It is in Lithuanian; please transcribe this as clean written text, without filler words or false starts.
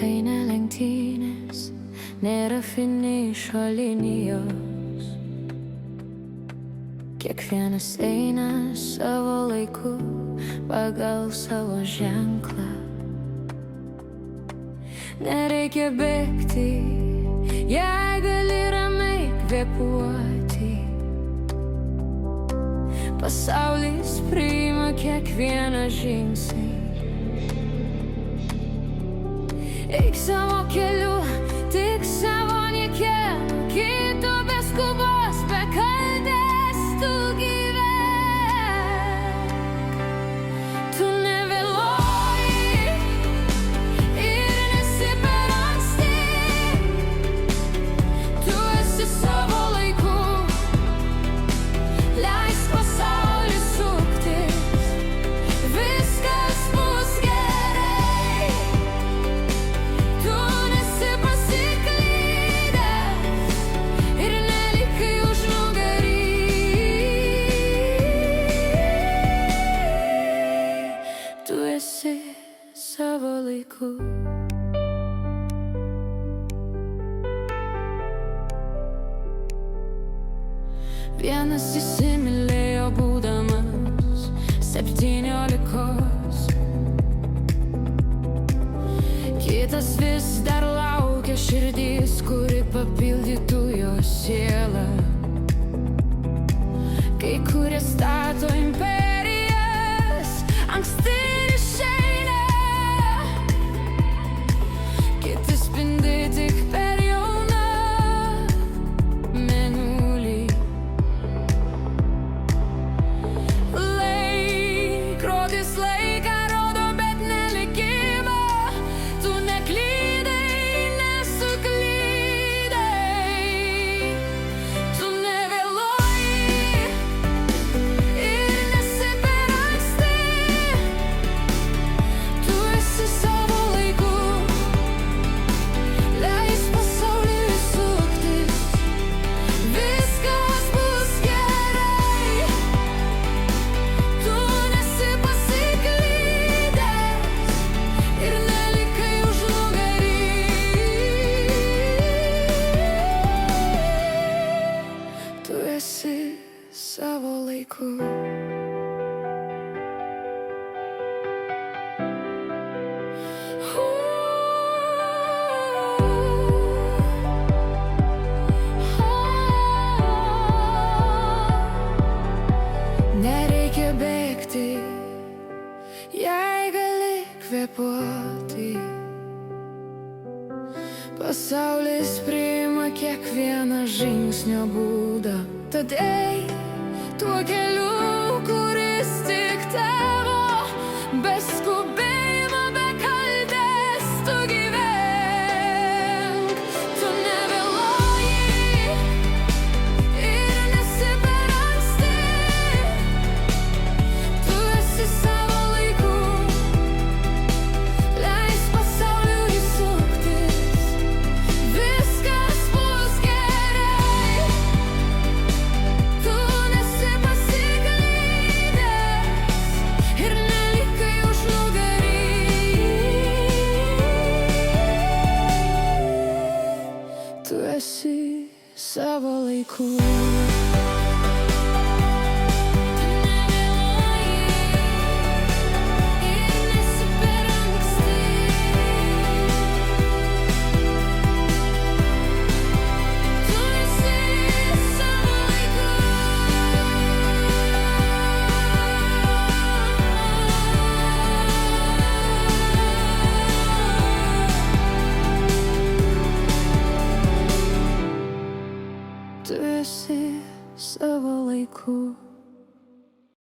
Tai ne lenktynės, nėra finišo linijos. Kiekvienas eina savo laiku, pagal savo ženklą. Nereikia bėgti, jei gali ramiai kvėpuoti. Pasaulis priima kiekvieną žingsnį. Eik savo keliu, tik savo, niekieno kito, be skubos, be kaltės tu gyvenk. Tu nevėluoji ir nesi per anksti. Tu esi savo laiku, leisk pasauliui suktis, viskas bus gerai. Tu nesi pasiklydęs ir nelikai užnugarį. Tu esi savo laiku. Vienas įsimylėjo būdamas 17, kitas vis dar laukia širdis, kuri papildytų jo sielą. Kai kurie stato imperijas, anksti išeina, kiti spindi tik per jauną mėnulį. Laikrodis laiką rodo, bet ne likimą. Tu neklydai, nesuklydai. Tu nevėluoji ir nesi per anksti. Tu esi savo laiku, leisk pasauliui suktis, viskas bus gerai. Tu nesi pasiklydęs ir nelikai užnugarį. Tu esi savo laiku. Nereikia bėgti, jei gali kvėpuoti. Pasaulis priima kiekvieną žingsnio būdą. Tad eik tuo keliu, kuris tik tavo, be skubėjimo, be kaltės tu gyvenk. Tu nevėluoji ir nesi per anksti. Tu esi savo laiku, leisk pasauliui suktis, viskas bus gerai. Tu nesi pasiklydęs ir nelikai užnugarį. Tu esi savo laiku. Tu esi savo laiku.